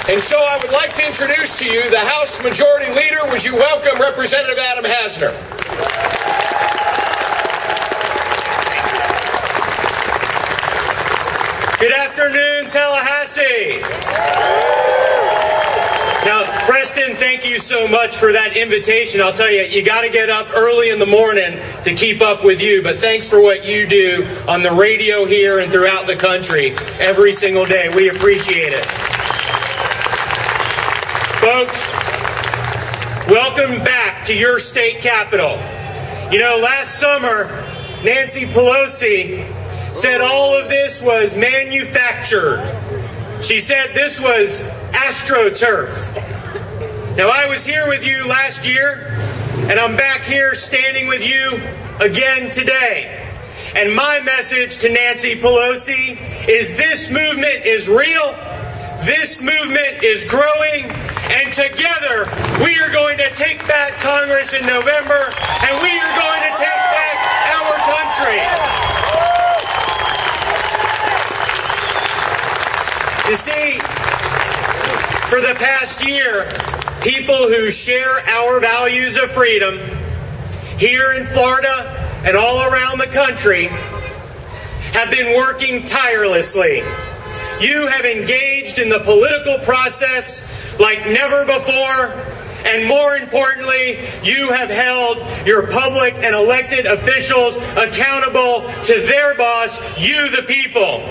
And so I would like to introduce to you the House Majority Leader. Would you welcome Representative Adam Hasner? Good afternoon, Tallahassee. Now, Preston, thank you so much for that invitation. I'll tell you, you got to get up early in the morning to keep up with you, but thanks for what you do on the radio here and throughout the country every single day. We appreciate it. Folks, welcome back to your state capital. You know, last summer, Nancy Pelosi said all of this was manufactured. She said this was AstroTurf. Now, I was here with you last year, and I'm back here standing with you again today. And my message to Nancy Pelosi is this movement is real, this movement is growing, and together we are going to take back Congress in November, and we are going to take back our country. You see, for the past year, people who share our values of freedom here in Florida and all around the country have been working tirelessly. You have engaged in the political process like never before, and more importantly, you have held your public and elected officials accountable to their boss, you the people.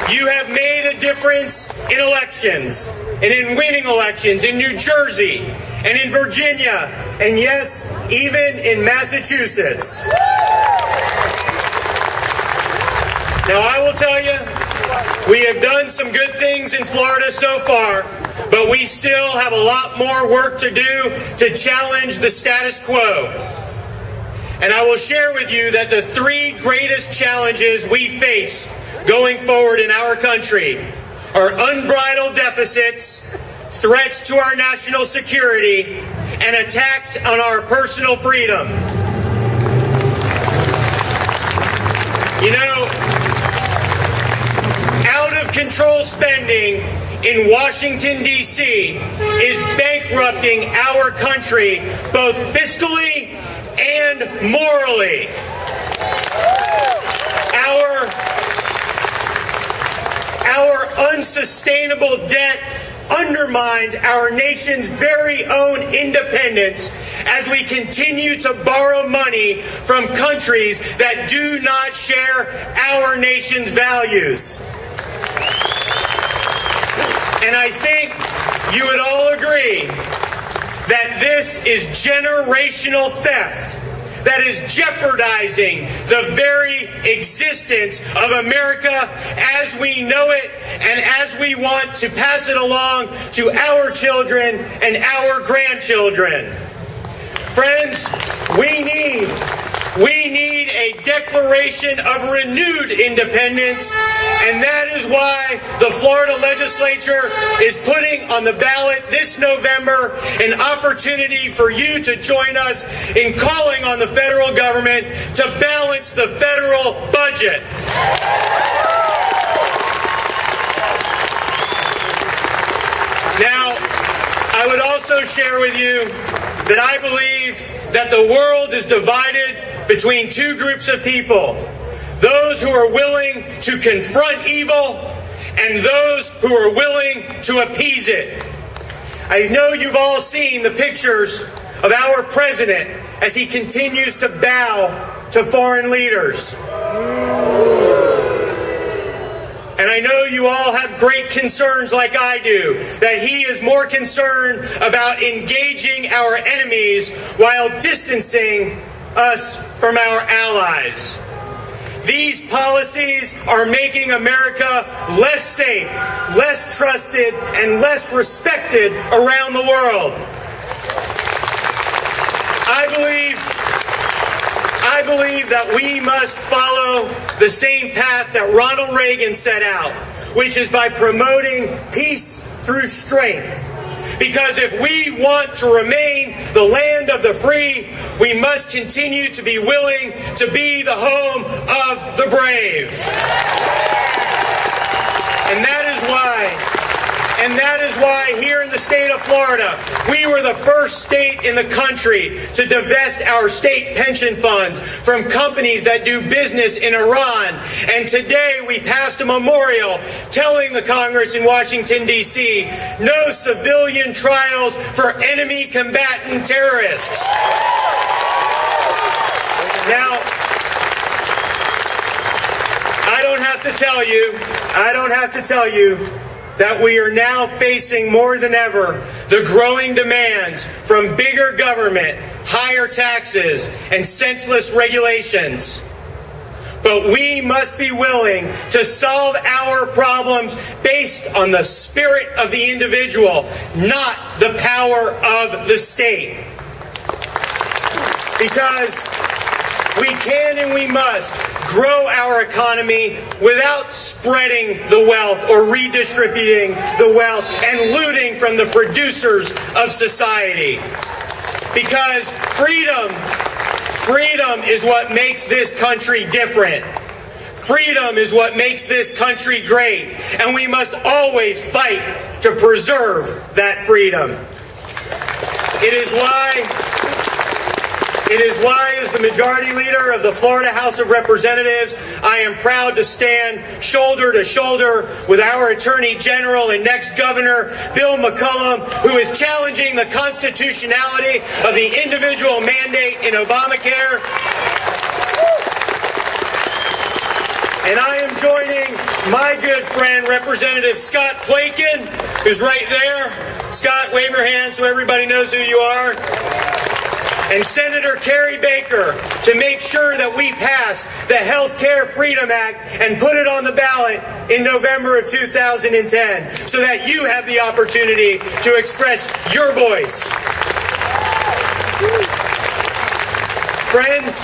You have made a difference in elections and in winning elections in New Jersey and in Virginia and yes, even in Massachusetts. Now I will tell you, we have done some good things in Florida so far, but we still have a lot more work to do to challenge the status quo. And I will share with you that the three greatest challenges we face going forward in our country are unbridled deficits, threats to our national security, and attacks on our personal freedom. You know, out-of-control spending in Washington, D.C. is bankrupting our country both fiscally and morally. Our unsustainable debt undermines our nation's very own independence as we continue to borrow money from countries that do not share our nation's values. And I think you would all agree that this is generational theft that is jeopardizing the very existence of America as we know it and as we want to pass it along to our children and our grandchildren. Friends, we need a declaration of renewed independence, and that is why the Florida legislature is putting on the ballot this November an opportunity for you to join us in calling on the federal government to balance the federal budget. Now, I would also share with you that I believe that the world is divided between two groups of people, those who are willing to confront evil and those who are willing to appease it. I know you've all seen the pictures of our president as he continues to bow to foreign leaders. And I know you all have great concerns like I do, that he is more concerned about engaging our enemies while distancing us from our allies. These policies are making America less safe, less trusted, and less respected around the world. I believe that we must follow the same path that Ronald Reagan set out, which is by promoting peace through strength. Because if we want to remain the land of the free, we must continue to be willing to be the home of the brave. And that is why here in the state of Florida, we were the first state in the country to divest our state pension funds from companies that do business in Iran. And today we passed a memorial telling the Congress in Washington, D.C., no civilian trials for enemy combatant terrorists. Now, I don't have to tell you that we are now facing more than ever the growing demands from bigger government, higher taxes, and senseless regulations. But we must be willing to solve our problems based on the spirit of the individual, not the power of the state. Because we can and we must grow our economy without spreading the wealth or redistributing the wealth and looting from the producers of society. Because freedom is what makes this country different. Freedom is what makes this country great. And we must always fight to preserve that freedom. It is why, as the Majority Leader of the Florida House of Representatives, I am proud to stand shoulder to shoulder with our Attorney General and next Governor, Bill McCollum, who is challenging the constitutionality of the individual mandate in Obamacare. And I am joining my good friend, Representative Scott Plakin, who's right there. Scott, wave your hand so everybody knows who you are. And Senator Carrie Baker to make sure that we pass the Health Care Freedom Act and put it on the ballot in November of 2010 so that you have the opportunity to express your voice. Friends,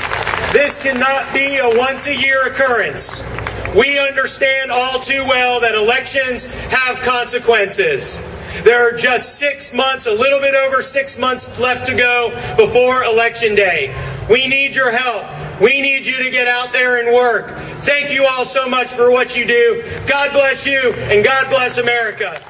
this cannot be a once-a-year occurrence. We understand all too well that elections have consequences. There are just 6 months, a little bit over 6 months left to go before Election Day. We need your help. We need you to get out there and work. Thank you all so much for what you do. God bless you, and God bless America.